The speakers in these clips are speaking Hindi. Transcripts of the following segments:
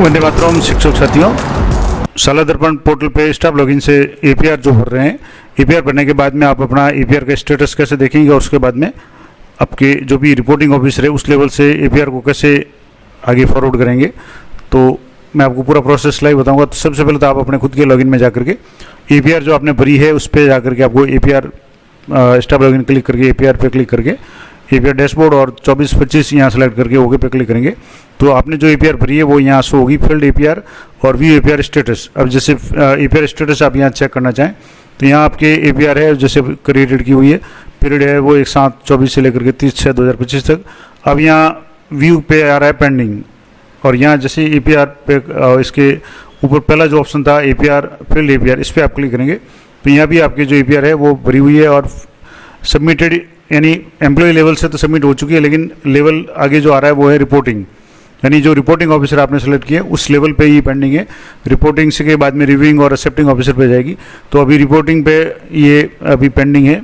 वंदे मातरम शिक्षक साथियों, शाला दर्पण पोर्टल पे स्टाफ लॉगिन से एपीआर जो भर रहे हैं, एपीआर भरने के बाद में आप अपना एपीआर का स्टेटस कैसे देखेंगे और उसके बाद में आपके जो भी रिपोर्टिंग ऑफिसर है उस लेवल से एपीआर को कैसे आगे फॉरवर्ड करेंगे, तो मैं आपको पूरा प्रोसेस लाइव बताऊंगा। तो सबसे पहले तो आप अपने खुद के लॉगिन में जाकर के एपीआर जो आपने भरी है उस पर जाकर के आपको एपीआर स्टाफ लॉगिन क्लिक करके एपीआर पे क्लिक करके एपीआर डैशबोर्ड और 24-25 यहाँ सेलेक्ट करके ओके पे क्लिक करेंगे तो आपने जो एपीआर भरी है वो यहाँ शो होगी, फील्ड एपीआर और व्यू एपीआर स्टेटस। अब जैसे एपीआर स्टेटस आप यहाँ चेक करना चाहें तो यहाँ आपके एपीआर है जैसे क्रिएटेड की हुई है, पीरियड है वो 1/7/24 से लेकर के 30/6/2025 तक। अब यहाँ व्यू पे आ रहा है पेंडिंग और यहाँ जैसे एपीआर पे इसके ऊपर पहला जो ऑप्शन था एपीआर फील्ड एपीआर, इस पर आप क्लिक करेंगे तो यहाँ भी आपकी जो एपीआर है वो भरी हुई है और सबमिटेड, यानी एम्प्लॉय लेवल से तो सबमिट हो चुकी है, लेकिन लेवल आगे जो आ रहा है वो है रिपोर्टिंग, यानी जो रिपोर्टिंग ऑफिसर आपने सेलेक्ट किया उस लेवल पे ही पेंडिंग है। रिपोर्टिंग से के बाद में रिव्यूइंग और एक्सेप्टिंग ऑफिसर पे जाएगी, तो अभी रिपोर्टिंग पे ये अभी पेंडिंग है।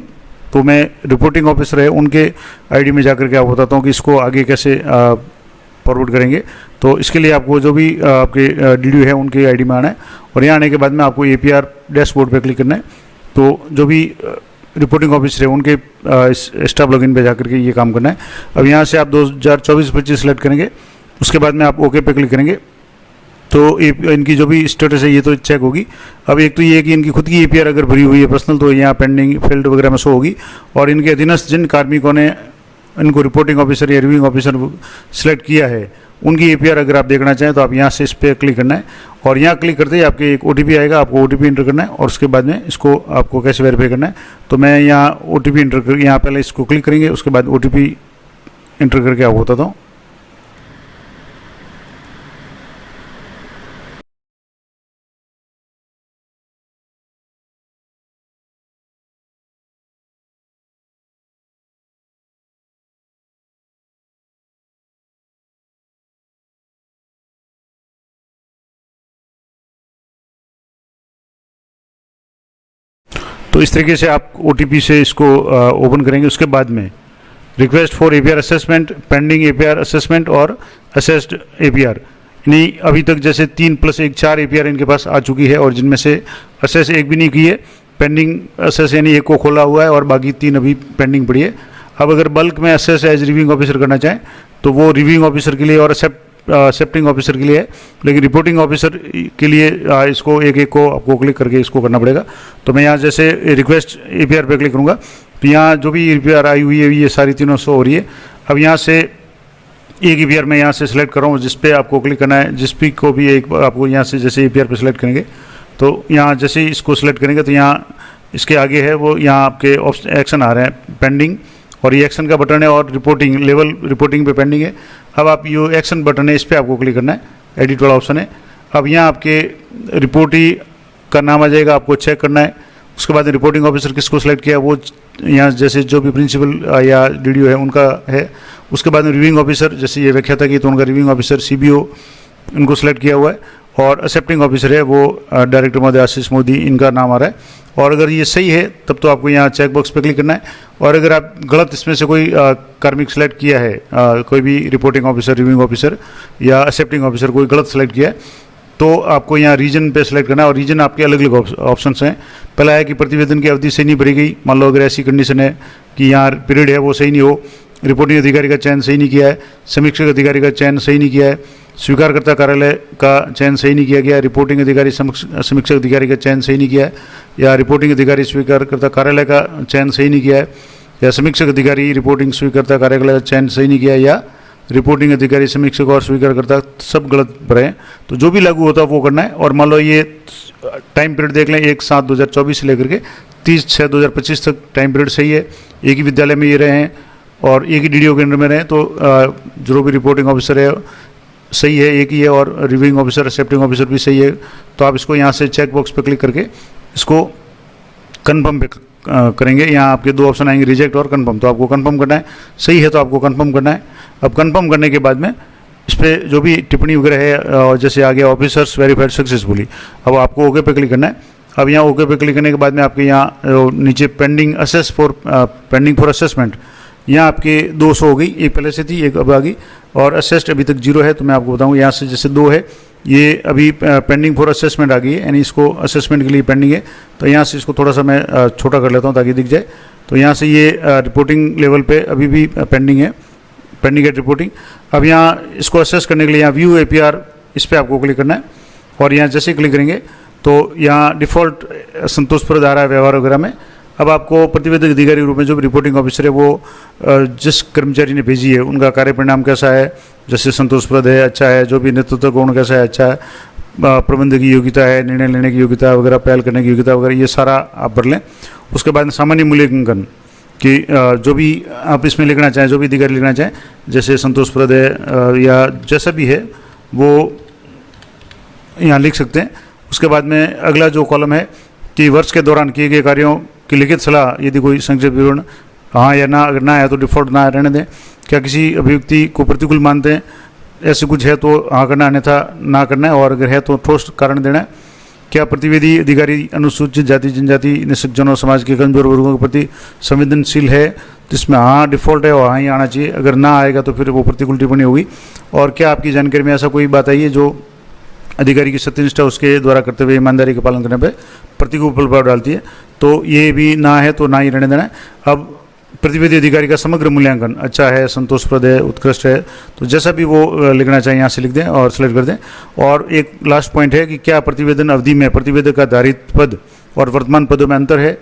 तो मैं रिपोर्टिंग ऑफिसर है उनके आईडी में जाकर के आपको बताता हूँ कि इसको आगे कैसे फॉरवर्ड करेंगे। तो इसके लिए आपको जो भी आपके डीडी है उनके आईडी में आना है और यहाँ आने के बाद में आपको एपीआर डैशबोर्ड पे क्लिक करना है। तो जो भी रिपोर्टिंग ऑफिसर है उनके स्टाफ लॉगिन पे जाकर के ये काम करना है। अब यहाँ से आप 2024-25 सेलेक्ट करेंगे, उसके बाद में आप ओके पे क्लिक करेंगे तो इनकी जो भी स्टेटस है ये तो चेक होगी। अब एक तो ये है कि इनकी खुद की एपीआर अगर भरी हुई है पर्सनल तो यहाँ पेंडिंग फील्ड वगैरह में शो होगी, और इनके अधीनस्थ जिन कार्मिकों ने इनको रिपोर्टिंग ऑफिसर या रिव्यूइंग ऑफिसर सेलेक्ट किया है उनकी एपीआर अगर आप देखना चाहें तो आप यहाँ से इस पर क्लिक करना है और यहाँ क्लिक करते ही आपके एक ओटीपी आएगा, आपको ओटीपी इंटर करना है और उसके बाद में इसको आपको कैसे वेरीफाई करना है। तो मैं यहाँ ओटीपी इंटर कर यहाँ पहले इसको क्लिक करेंगे, उसके बाद ओटीपी इंटर करके आपको बताता हूँ। तो इस तरीके से आप ओटीपी से इसको ओपन करेंगे। उसके बाद में request for APR assessment, pending APR assessment और असेस्ड एपीआर, यानी अभी तक जैसे 3+1 4 एपीआर इनके पास आ चुकी है और जिनमें से असेस एक भी नहीं की है, पेंडिंग असेस यानी एक को खोला हुआ है और बाकी 3 अभी पेंडिंग पड़ी है। अब अगर बल्क में असेस एज रिव्यूइंग ऑफिसर करना चाहें तो वो रिव्यूइंग ऑफिसर के लिए और एक्सेप्टिंग ऑफिसर के लिए है, लेकिन रिपोर्टिंग ऑफिसर के लिए इसको एक एक को आपको क्लिक करके इसको करना पड़ेगा। तो मैं यहाँ जैसे रिक्वेस्ट एपीआर पे क्लिक करूँगा तो यहाँ जो भी एपीआर आई हुई है ये सारी तीनों शो हो रही है। अब यहाँ से एक एपीआर मैं यहाँ से सिलेक्ट कर रहा हूँ जिस पे आपको क्लिक करना है, जिस भी को भी एक आपको यहाँ से जैसे एपीआर पे सिलेक्ट करेंगे तो यहाँ जैसे ही इसको सिलेक्ट करेंगे तो यहाँ इसके आगे है वो यहाँ आपके एक्शन आ रहे हैं पेंडिंग, और ये एक्शन का बटन है और रिपोर्टिंग लेवल रिपोर्टिंग पे पेंडिंग है। अब आप ये एक्शन बटन है इस पर आपको क्लिक करना है, एडिट वाला ऑप्शन है। अब यहाँ आपके रिपोर्टी का नाम आ जाएगा, आपको चेक करना है। उसके बाद रिपोर्टिंग ऑफिसर किसको सिलेक्ट किया वो यहाँ जैसे जो भी प्रिंसिपल या डीडीओ है उनका है। उसके बाद में रिव्यूइंग ऑफिसर जैसे ये व्याख्या था कि तो उनका रिव्यूइंग ऑफिसर सीबीओ उनको सिलेक्ट किया हुआ है, और एक्सेप्टिंग ऑफिसर है वो डायरेक्टर महोदय आशीष मोदी इनका नाम आ रहा है। और अगर ये सही है तब तो आपको यहाँ चेक बॉक्स पे क्लिक करना है, और अगर आप गलत इसमें से कोई कार्मिक सेलेक्ट किया है, कोई भी रिपोर्टिंग ऑफिसर रिव्यूइंग ऑफिसर या एक्सेप्टिंग ऑफिसर कोई गलत सेलेक्ट किया है तो आपको यहाँ रीजन पे सेलेक्ट करना है, और रीजन आपके अलग अलग ऑप्शंस हैं। पहला है कि प्रतिवेदन की अवधि सही नहीं भरी गई, मान लो अगर ऐसी कंडीशन है कि यहाँ पीरियड है वो सही नहीं हो, रिपोर्टिंग अधिकारी का चयन सही नहीं किया है, समीक्षक अधिकारी का चयन सही नहीं किया है, स्वीकारकर्ता कार्यालय का चयन सही नहीं किया गया, रिपोर्टिंग अधिकारी समीक्षक अधिकारी का चयन सही नहीं किया है, या रिपोर्टिंग अधिकारी स्वीकारकर्ता कार्यालय का चयन सही नहीं किया है, या समीक्षक अधिकारी रिपोर्टिंग स्वीकारकर्ता कार्यालय का चयन सही नहीं किया है, या रिपोर्टिंग अधिकारी समीक्षक और स्वीकारकर्ता सब गलत भरे हैं। तो जो भी लागू होता है वो करना है। और मान लो ये टाइम पीरियड देख लें 1/7/2024 से लेकर के 30/6/2025 तक टाइम पीरियड सही है, एक ही विद्यालय में ये रहे हैं और एक ही डीडीओ के अंडर में रहे, तो जो भी रिपोर्टिंग ऑफिसर है सही है, एक ही है, और रिव्यूइंग ऑफिसर एक्सेप्टिंग ऑफिसर भी सही है। तो आप इसको यहाँ से चेक बॉक्स पे क्लिक करके इसको कन्फर्म पे करेंगे। यहाँ आपके 2 ऑप्शन आएंगे, रिजेक्ट और कन्फर्म, तो आपको कन्फर्म करना है। सही है तो आपको कन्फर्म करना है। अब कन्फर्म करने के बाद में इस पर जो भी टिप्पणी वगैरह है जैसे आ गया ऑफिसर्स वेरीफाइड सक्सेसफुली, अब आपको ओके पे क्लिक करना है। अब यहाँ ओके पे क्लिक करने के बाद में आपके यहाँ नीचे पेंडिंग फॉर असेसमेंट यहाँ आपके 200 हो गई, एक पहले से थी एक अब आ गई, और असेस्ड अभी तक 0 है। तो मैं आपको बताऊँ यहाँ से जैसे 2 है ये अभी पेंडिंग फॉर असेसमेंट आ गई है, यानी इसको असेसमेंट के लिए पेंडिंग है। तो यहाँ से इसको थोड़ा सा मैं छोटा कर लेता हूँ ताकि दिख जाए। तो यहाँ से ये रिपोर्टिंग लेवल पे अभी भी पेंडिंग है, पेंडिंग एट रिपोर्टिंग। अब यहाँ इसको असेस करने के लिए यहाँ व्यू एपीआर, इस पर आपको क्लिक करना है, और यहाँ जैसे क्लिक करेंगे तो यहाँ डिफ़ॉल्ट संतोषप्रद आ रहा है व्यवहार वगैरह में। अब आपको प्रतिवेदक अधिकारी के रूप में जो भी रिपोर्टिंग ऑफिसर है वो जिस कर्मचारी ने भेजी है उनका कार्य परिणाम कैसा है, जैसे संतोषप्रद है, अच्छा है, जो भी नेतृत्व गुण कैसा है, अच्छा है, प्रबंध की योग्यता है, निर्णय लेने की योग्यता वगैरह, पहल करने की योग्यता वगैरह, ये सारा आप भर लें। उसके बाद सामान्य मूल्यांकन कि जो भी आप इसमें लिखना चाहें, जो भी अधिकारी लिखना चाहें, जैसे संतोषप्रद है या जैसा भी है वो यहाँ लिख सकते हैं। उसके बाद में अगला जो कॉलम है कि वर्ष के दौरान किए गए कार्यों की लिखित सलाह, यदि कोई संक्षिप्त विवरण हाँ या ना, अगर ना है तो डिफ़ॉल्ट ना रहने दें। क्या किसी अभिव्यक्ति को प्रतिकूल मानते हैं, ऐसे कुछ है तो हाँ करना, अन्यथा ना करना है, और अगर है तो ठोस कारण देना है। क्या प्रतिवेदी अधिकारी अनुसूचित जाति जनजाति निःशक्त जनों समाज के कमजोर वर्गों के प्रति संवेदनशील है, जिसमें हाँ डिफ़ॉल्ट है और हाँ ही आना चाहिए, अगर ना आएगा तो फिर वो प्रतिकूल टिप्पणी होगी। और क्या आपकी जानकारी में ऐसा कोई बात आई है जो अधिकारी की सत्यनिष्ठा उसके द्वारा करते हुए ईमानदारी का पालन करने पर प्रतिकूल प्रभाव डालती है, तो ये भी ना है तो ना ही रहने देना है। अब प्रतिवेदी अधिकारी का समग्र मूल्यांकन अच्छा है, संतोषप्रद है, उत्कृष्ट है, तो जैसा भी वो लिखना चाहिए यहाँ से लिख दें और सेलेक्ट कर दें। और एक लास्ट पॉइंट है कि क्या प्रतिवेदन अवधि में प्रतिवेदक का धारित पद और वर्तमान पदों में अंतर है,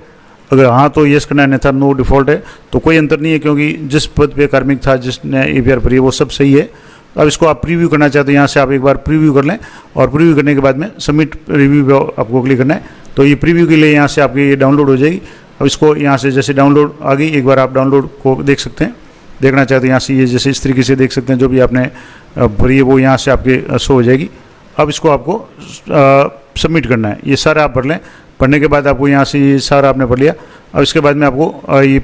अगर हाँ तो यस करना है, अन्यथा नो डिफ़ॉल्ट है। तो कोई अंतर नहीं है क्योंकि जिस पद पे कार्मिक था, जिसने एपीआर भरी है वो सब सही है। अब इसको आप प्रीव्यू करना चाहते हैं, यहाँ से आप एक बार प्रीव्यू कर लें, और प्रीव्यू करने के बाद में सबमिट रिव्यू पे आपको क्लिक करना है। तो ये प्रीव्यू के लिए यहाँ से आपकी डाउनलोड हो जाएगी। अब इसको यहाँ से जैसे डाउनलोड आ गई, एक बार आप डाउनलोड को देख सकते हैं, देखना चाहते हैं यहाँ से ये जैसे इस तरीके से देख सकते हैं, जो भी आपने भरी है वो यहाँ से आपके शो हो जाएगी। अब इसको आपको सबमिट करना है, ये सारा आप भर लें। पढ़ने के बाद आपको यहाँ से ये सारा आपने पढ़ लिया। अब इसके बाद में आपको ये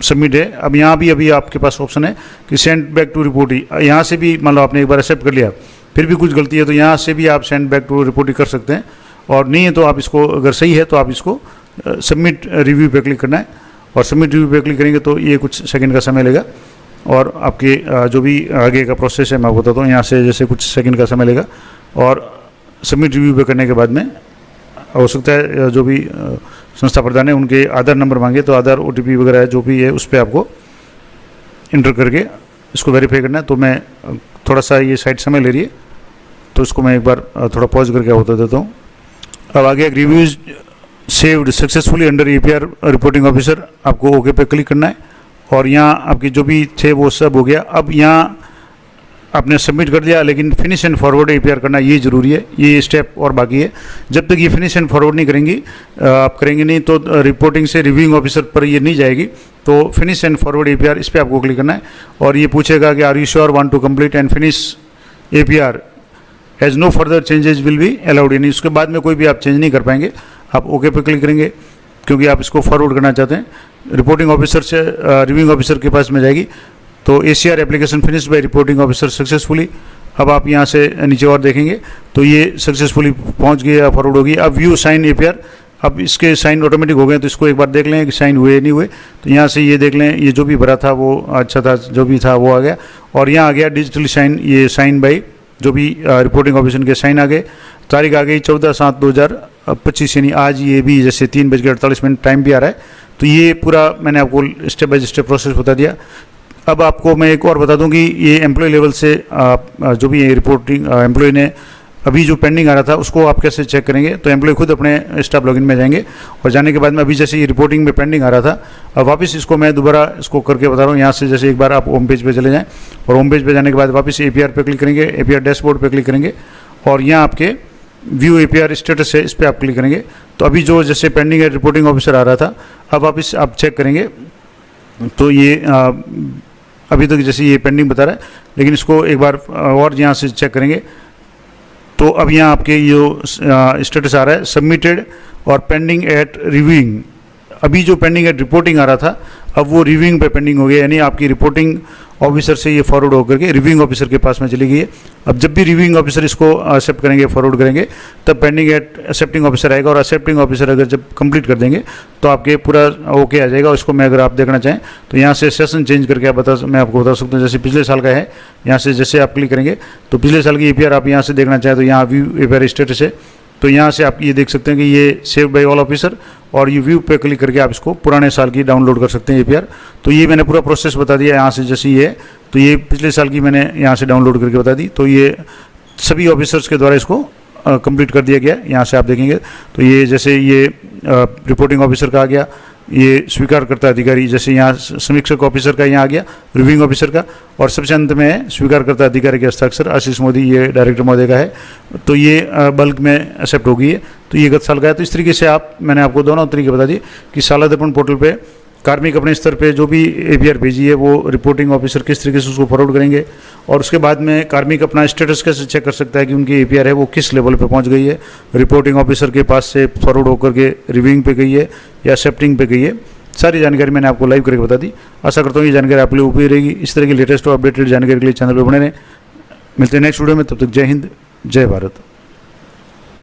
सबमिट है। अब यहाँ भी अभी आपके पास ऑप्शन है कि सेंड बैक टू रिपोर्ट ही, यहाँ से भी मान लो आपने एक बार एक्सेप्ट कर लिया, फिर भी कुछ गलती है तो यहाँ से भी आप सेंड बैक टू रिपोर्ट ही कर सकते हैं, और नहीं है तो आप इसको, अगर सही है तो आप इसको सबमिट रिव्यू पे क्लिक करना है, और सबमिट रिव्यू पे क्लिक करेंगे तो ये कुछ सेकंड का समय लेगा, और आपके जो भी आगे का प्रोसेस है मैं आपको बताता हूँ। यहाँ से जैसे कुछ सेकंड का समय लेगा, और सबमिट रिव्यू पे करने के बाद में हो सकता है जो भी संस्था प्रधान है उनके आधार नंबर मांगे, तो आधार OTP वगैरह जो भी है उस पर आपको इंटर करके इसको वेरीफाई करना है। तो मैं थोड़ा सा ये साइट समय ले रही है, तो इसको मैं एक बार थोड़ा पॉज करके बता देता हूँ। अब आगे reviews saved successfully under APR reporting officer, आपको ओके पे क्लिक करना है, और यहाँ आपके जो भी थे वो सब हो गया। अब यहाँ आपने सबमिट कर दिया, लेकिन फिनिश एंड फॉरवर्ड एपीआर करना ये ज़रूरी है, ये स्टेप और बाकी है। जब तक ये फिनिश एंड फॉरवर्ड नहीं करेंगी, आप करेंगे नहीं तो रिपोर्टिंग से रिव्यूइंग ऑफिसर पर ये नहीं जाएगी। तो फिनिश एंड फॉरवर्ड एपीआर, इस पर आपको क्लिक करना है, और ये पूछेगा कि are you sure want to complete and finish APR as no further changes will be allowed, यानी उसके बाद में कोई भी आप चेंज नहीं कर पाएंगे। आप ओके पे क्लिक करेंगे क्योंकि आप इसको फॉरवर्ड करना चाहते हैं। रिपोर्टिंग ऑफिसर से रिव्यूइंग ऑफिसर के पास में जाएगी, तो ACR application finished by reporting officer successfully. अब आप यहाँ से नीचे और देखेंगे तो ये सक्सेसफुली पहुँच गई या फॉरवर्ड होगी। अब व्यू साइन APR, अब इसके साइन ऑटोमेटिक हो गए, तो इसको एक बार देख लें कि साइन हुए नहीं हुए। तो यहाँ से ये देख लें, ये जो भी भरा था वो अच्छा था, जो भी था वो आ गया, और यहाँ आ गया डिजिटली साइन, ये साइन बाई जो भी रिपोर्टिंग ऑफिसर के साइन आ गए। तारीख आ गई 14/7/2025, यानी आज ये भी जैसे 3:48 टाइम भी आ रहा है। तो ये पूरा मैंने आपको स्टेप बाय स्टेप प्रोसेस बता दिया। अब आपको मैं एक और बता दूं कि ये एम्प्लॉय लेवल से जो भी रिपोर्टिंग एम्प्लॉय ने अभी जो पेंडिंग आ रहा था उसको आप कैसे चेक करेंगे। तो एम्प्लॉय खुद अपने स्टाफ लॉगिन में जाएंगे, और जाने के बाद में अभी जैसे ये रिपोर्टिंग में पेंडिंग आ रहा था, अब वापस इसको मैं दोबारा इसको करके बता रहा हूँ। यहाँ से जैसे एक बार आप होम पेज पे चले जाएँ, और होम पेज पे जाने के बाद वापस APR पे क्लिक करेंगे, APR डैशबोर्ड पे क्लिक करेंगे, और यहाँ आपके व्यू APR स्टेटस है, इस पर आप क्लिक करेंगे। तो अभी जो जैसे पेंडिंग है रिपोर्टिंग ऑफिसर आ रहा था, अब वापस आप चेक करेंगे तो ये अभी तक जैसे ये पेंडिंग बता रहा है, लेकिन इसको एक बार और यहाँ से चेक करेंगे तो अब यहाँ आपके जो स्टेटस आ रहा है सबमिटेड और पेंडिंग एट रिव्यूइंग। अभी जो पेंडिंग एट रिपोर्टिंग आ रहा था, अब वो रिव्यूइंग पे पेंडिंग हो गया, यानी आपकी रिपोर्टिंग ऑफिसर से ये फॉरवर्ड होकर के रिव्यूइंग ऑफिसर के पास में चली गई है। अब जब भी रिव्यूइंग ऑफिसर इसको एक्सेप्ट करेंगे, फॉरवर्ड करेंगे, तब पेंडिंग एट एक्सेप्टिंग ऑफिसर आएगा, और एक्सेप्टिंग ऑफिसर अगर जब कंप्लीट कर देंगे तो आपके पूरा ओके आ जाएगा। उसको मैं अगर आप देखना चाहें तो यहाँ से सेशन चेंज करके मैं आपको बता सकता हूँ। जैसे पिछले साल का है, यहाँ से जैसे आप क्लिक करेंगे तो पिछले साल की APR आप यहाँ से देखना चाहें तो यहाँ व्यू APR स्टेटस है, तो यहाँ से आप ये देख सकते हैं कि ये सेव बाय ऑल ऑफिसर, और ये व्यू पे क्लिक करके आप इसको पुराने साल की डाउनलोड कर सकते हैं APR। तो ये मैंने पूरा प्रोसेस बता दिया यहाँ से, जैसे ये तो ये पिछले साल की मैंने यहाँ से डाउनलोड करके बता दी। तो ये सभी ऑफिसर्स के द्वारा इसको कंप्लीट कर दिया गया। यहाँ से आप देखेंगे तो ये जैसे ये रिपोर्टिंग ऑफिसर का आ गया, ये स्वीकारकर्ता अधिकारी, जैसे यहाँ समीक्षक ऑफिसर का यहाँ आ गया, रिव्यूइंग ऑफिसर का, और सबसे अंत में स्वीकारकर्ता अधिकारी के हस्ताक्षर आशीष मोदी, ये डायरेक्टर महोदय का है। तो ये बल्क में एक्सेप्ट हो गई है। तो ये गत साल का है। तो इस तरीके से मैंने आपको दोनों तरीके बता दिए कि साला दर्पण पोर्टल पे कार्मिक अपने स्तर पे जो भी APR भेजी है वो रिपोर्टिंग ऑफिसर किस तरीके से उसको फॉरवर्ड करेंगे, और उसके बाद में कार्मिक अपना स्टेटस कैसे चेक कर सकता है कि उनकी APR है वो किस लेवल पे पहुंच गई है, रिपोर्टिंग ऑफिसर के पास से फॉरवर्ड होकर के रिव्यूइंग पे गई है या एक्सेप्टिंग पे गई है। सारी जानकारी मैंने आपको लाइव करके बता दी। आशा करता हूँ ये जानकारी आपके लिए उपयोगी रहेगी। इस तरह की लेटेस्ट और अपडेटेड जानकारी के लिए चैनल पर बने रहें। मिलते हैं नेक्स्ट वीडियो में, तब तक जय हिंद, जय भारत।